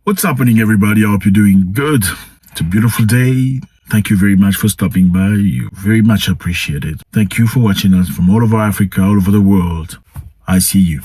What's happening, everybody? I hope you're doing good. It's a beautiful day. Thank you very much for stopping by. You very much appreciate it. Thank you for watching us from all over Africa, all over the world. I see you.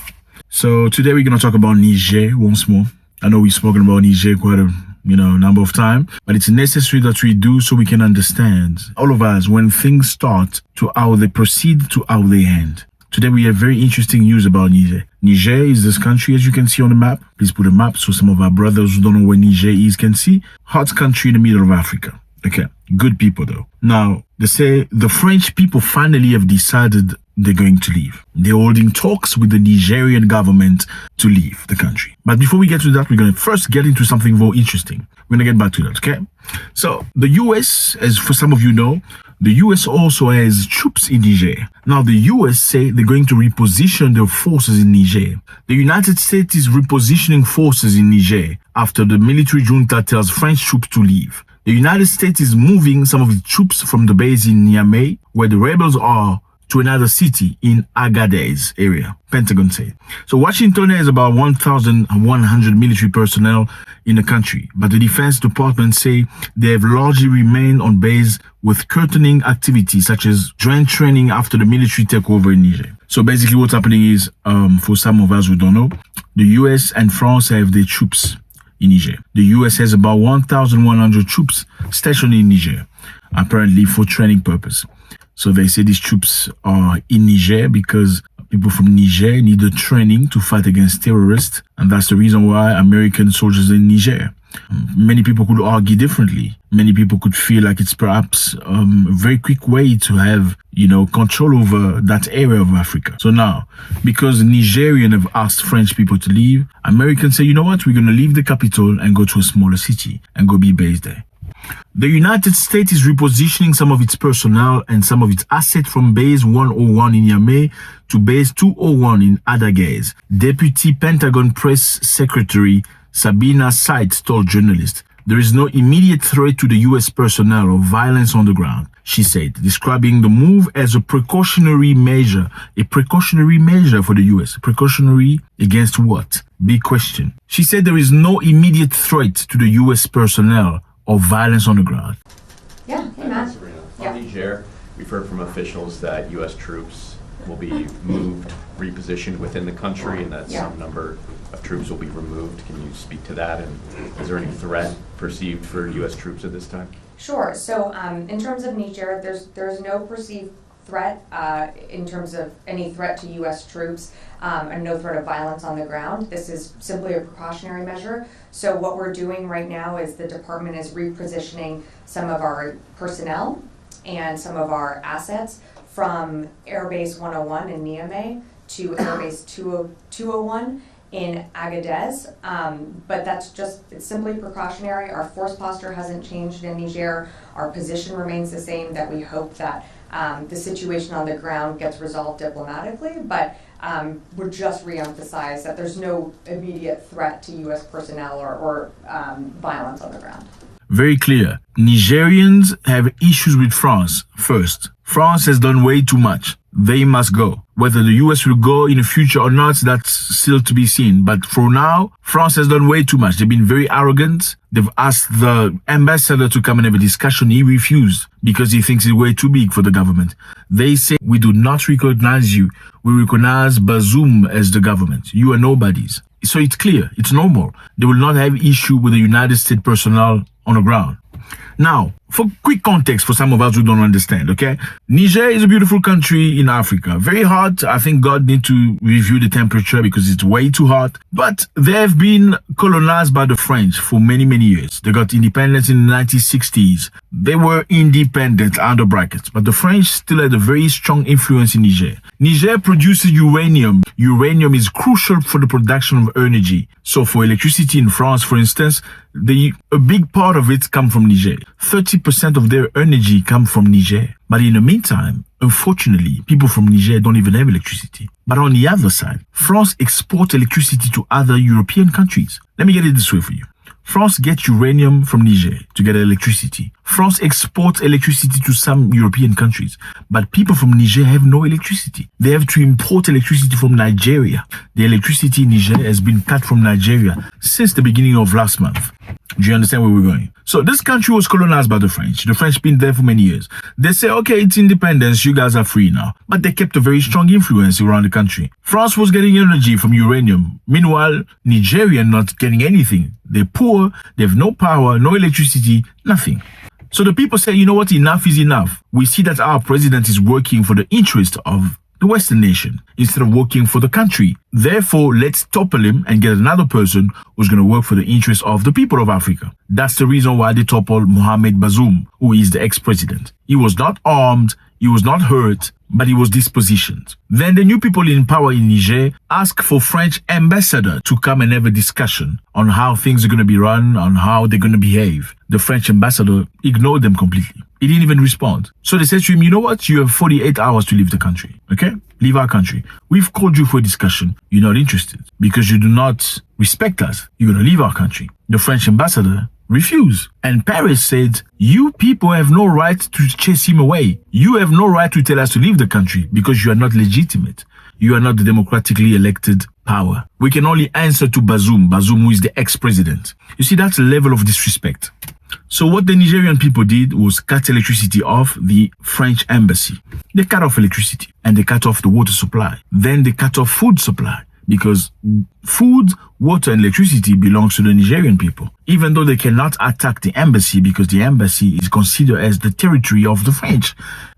So today we're going to talk about Niger once more. I know we've spoken about Niger quite a number of times, but it's necessary that we do so we can understand, all of us, when things start to how they proceed to how they end. Today we have very interesting news about Niger. Niger is this country, as you can see on the map. Please put a map so some of our brothers who don't know where Niger is can see. Hot country in the middle of Africa. Okay, good people though. Now, they say the French people finally have decided they're going to leave. They're holding talks with the Nigerian government to leave the country. But before we get to that, we're going to first get into something very interesting. We're going to get back to that, okay? So the US, as for some of you know, the US also has troops in Niger. Now, the US say they're going to reposition their forces in Niger. The United States is repositioning forces in Niger after the military junta tells French troops to leave. The United States is moving some of its troops from the base in Niamey, where the rebels are, to another city in Agadez area, Pentagon said. So Washington has about 1,100 military personnel in the country, but the Defense Department say they have largely remained on base with curtailing activities such as joint training after the military takeover in Niger. So basically what's happening is, for some of us who don't know, the US and France have their troops in Niger. The US has about 1,100 troops stationed in Niger, apparently for training purpose. So they say these troops are in Niger because people from Niger need the training to fight against terrorists. And that's the reason why American soldiers are in Niger. Many people could argue differently. Many people could feel like it's perhaps a very quick way to have, control over that area of Africa. So now, because Nigerians have asked French people to leave, Americans say, you know what, we're going to leave the capital and go to a smaller city and go be based there. The United States is repositioning some of its personnel and some of its assets from Base 101 in Niamey to Base 201 in Agadez. Deputy Pentagon Press Secretary Sabina Seitz told journalists, "There is no immediate threat to the U.S. personnel or violence on the ground," she said, describing the move as a precautionary measure. A precautionary measure for the U.S. Precautionary against what? Big question. She said there is no immediate threat to the U.S. personnel or violence on the ground. Yeah, hey Matt. On Niger, we've heard from officials that U.S. troops will be moved, repositioned within the country, and that some number of troops will be removed. Can you speak to that? And is there any threat perceived for U.S. troops at this time? Sure. So in terms of Niger, there's no perceived threat in terms of any threat to U.S. troops and no threat of violence on the ground. This is simply a precautionary measure. So what we're doing right now is the department is repositioning some of our personnel and some of our assets from Airbase 101 in Niamey to Airbase 201 in Agadez, but it's simply precautionary. Our force posture hasn't changed in Niger. Our position remains the same, that we hope that the situation on the ground gets resolved diplomatically, but would just reemphasize that there's no immediate threat to U.S. personnel or violence on the ground. Very clear. Nigerians have issues with France. First, France has done way too much. They must go. Whether the US will go in the future or not, that's still to be seen. But for now, France has done way too much. They've been very arrogant. They've asked the ambassador to come and have a discussion. He refused because he thinks it's way too big for the government. They say, we do not recognize you. We recognize Bazoum as the government. You are nobodies. So it's clear. It's normal. They will not have issue with the United States personnel on the ground. Now, for quick context for some of us who don't understand, okay? Niger is a beautiful country in Africa. Very hot. I think God need to review the temperature because it's way too hot. But they have been colonized by the French for many, many years. They got independence in the 1960s. They were independent under brackets, but the French still had a very strong influence in Niger. Niger produces uranium. Uranium is crucial for the production of energy. So for electricity in France, for instance, a big part of it comes from Niger. 30% of their energy comes from Niger. But in the meantime, unfortunately, people from Niger don't even have electricity. But on the other side, France exports electricity to other European countries. Let me get it this way for you. France gets uranium from Niger to get electricity. France exports electricity to some European countries, but people from Niger have no electricity. They have to import electricity from Nigeria. The electricity in Niger has been cut from Nigeria since the beginning of last month. Do you understand where we're going? So this country was colonized by the French. The French been there for many years. They say, okay, it's independence. You guys are free now. But they kept a very strong influence around the country. France was getting energy from uranium. Meanwhile, Nigeria not getting anything. They're poor. They have no power, no electricity, nothing. So the people say, you know what? Enough is enough. We see that our president is working for the interest of the Western nation instead of working for the country. Therefore, let's topple him and get another person who's going to work for the interest of the people of Africa. That's the reason why they toppled Mohamed Bazoum, who is the ex-president. He was not armed, he was not hurt, but he was dispositioned. Then the new people in power in Niger asked for French ambassador to come and have a discussion on how things are going to be run, on how they're going to behave. The French ambassador ignored them completely. He didn't even respond. So they said to him, you know what? You have 48 hours to leave the country. Okay? Leave our country. We've called you for a discussion. You're not interested because you do not respect us. You're going to leave our country. The French ambassador refused. And Paris said, you people have no right to chase him away. You have no right to tell us to leave the country because you are not legitimate. You are not the democratically elected power. We can only answer to Bazoum, who is the ex-president. You see, that's a level of disrespect. So what the Nigerian people did was cut electricity off the French embassy. They cut off electricity and they cut off the water supply. Then they cut off food supply because food, water and electricity belongs to the Nigerian people. Even though they cannot attack the embassy because the embassy is considered as the territory of the French.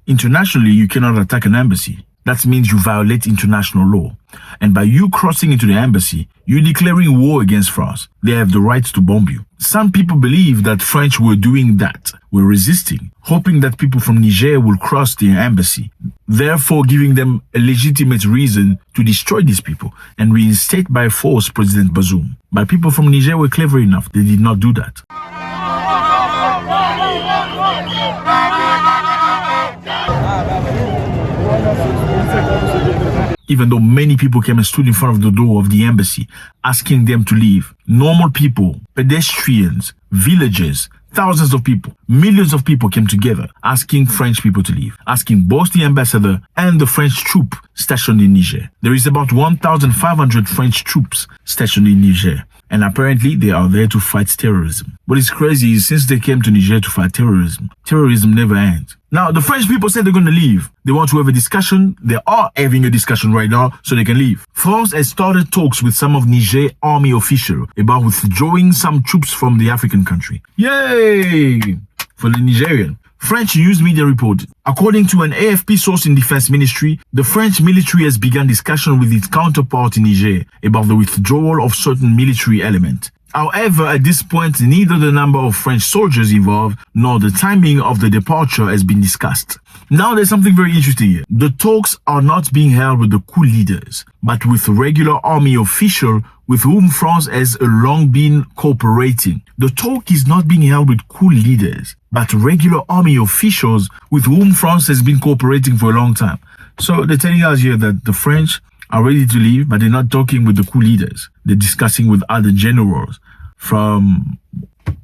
Internationally, you cannot attack an embassy. That means you violate international law. And by you crossing into the embassy, you're declaring war against France. They have the right to bomb you. Some people believe that French were doing that, were resisting, hoping that people from Niger will cross the embassy, therefore giving them a legitimate reason to destroy these people and reinstate by force President Bazoum. But people from Niger were clever enough. They did not do that. Even though many people came and stood in front of the door of the embassy, asking them to leave. Normal people, pedestrians, villagers, thousands of people, millions of people came together asking French people to leave, asking both the ambassador and the French troop stationed in Niger. There is about 1,500 French troops stationed in Niger. And apparently they are there to fight terrorism. What is crazy is since they came to Niger to fight terrorism, terrorism never ends. Now, the French people said they're going to leave. They want to have a discussion. They are having a discussion right now so they can leave. France has started talks with some of Niger army officials about withdrawing some troops from the African country. Yay! For the Nigerian. French news media reported. According to an AFP source in Defense Ministry, the French military has begun discussion with its counterpart in Niger about the withdrawal of certain military elements. However, at this point, neither the number of French soldiers involved nor the timing of the departure has been discussed. Now there's something very interesting here. The talks are not being held with the coup leaders, but with regular army officials with whom France has long been cooperating. The talk is not being held with coup leaders, but regular army officials with whom France has been cooperating for a long time. So they're telling us here that the French are ready to leave, but they're not talking with the coup leaders. They're discussing with other generals from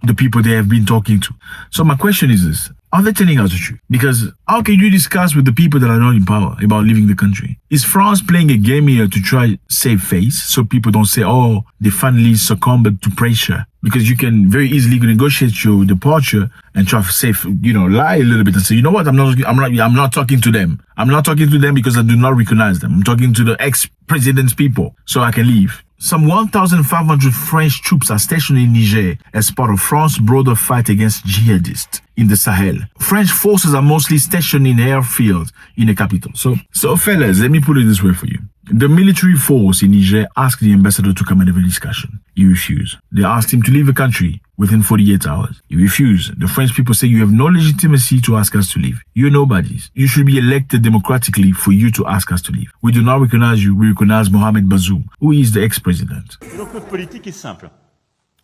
the people they have been talking to. So my question is this. Are they telling us the truth? Because how can you discuss with the people that are not in power about leaving the country? Is France playing a game here to try to save face so people don't say, oh, they finally succumbed to pressure? Because you can very easily negotiate your departure and try to save, lie a little bit and say, you know what, I'm not talking to them. I'm not talking to them because I do not recognize them. I'm talking to the ex-president's people so I can leave. Some 1,500 French troops are stationed in Niger as part of France's broader fight against jihadists in the Sahel. French forces are mostly stationed in airfields in the capital. So fellas, let me put it this way for you. The military force in Niger asked the ambassador to come and have a discussion. He refused. They asked him to leave the country within 48 hours. He refused. The French people say you have no legitimacy to ask us to leave. You're nobodies. You should be elected democratically for you to ask us to leave. We do not recognize you. We recognize Mohamed Bazoum, who is the ex-president. Donc notre politique est simple.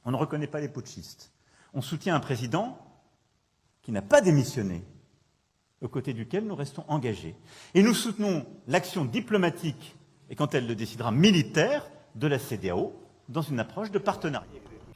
On ne reconnaît pas les putschistes. On soutient un président qui n'a pas démissionné, aux côtés duquel nous restons engagés. Et nous soutenons l'action diplomatique et quand elle le décidera militaire de la CEDEAO dans une approche de partenariat.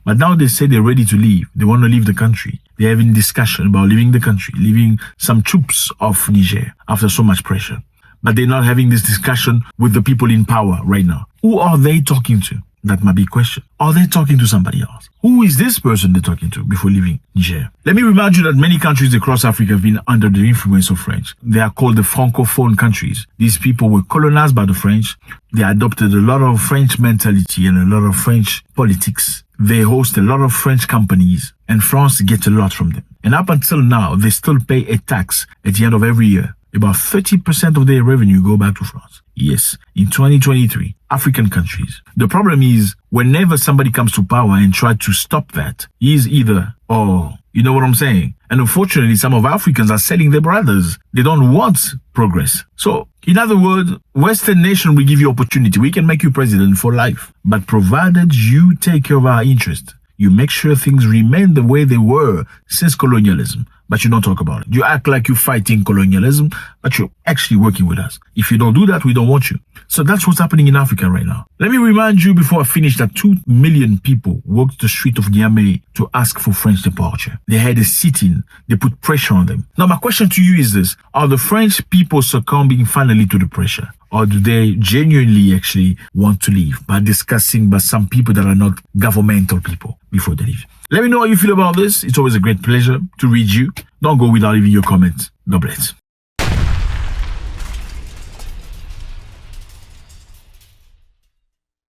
But now they say they're ready to leave. They want to leave the country. They're having discussion about leaving the country, leaving some troops of Niger after so much pressure. But they're not having this discussion with the people in power right now. Who are they talking to? That might be a question. Are they talking to somebody else? Who is this person they're talking to before leaving Niger? Let me remind you that many countries across Africa have been under the influence of French. They are called the Francophone countries. These people were colonized by the French. They adopted a lot of French mentality and a lot of French politics. They host a lot of French companies, and France gets a lot from them. And up until now, they still pay a tax at the end of every year. About 30% of their revenue go back to France. Yes, in 2023, African countries. The problem is, whenever somebody comes to power and try to stop that, he is either, oh, you know what I'm saying? And unfortunately, some of Africans are selling their brothers. They don't want progress. So, in other words, Western nation will give you opportunity. We can make you president for life. But provided you take care of our interest, you make sure things remain the way they were since colonialism, but you don't talk about it. You act like you're fighting colonialism, but you're actually working with us. If you don't do that, we don't want you. So that's what's happening in Africa right now. Let me remind you before I finish that 2 million people walked the street of Niamey to ask for French departure. They had a sit-in. They put pressure on them. Now, my question to you is this. Are the French people succumbing finally to the pressure? Or do they genuinely actually want to leave by discussing by some people that are not governmental people before they leave? Let me know how you feel about this. It's always a great pleasure to read you. Don't go without leaving your comments. God bless.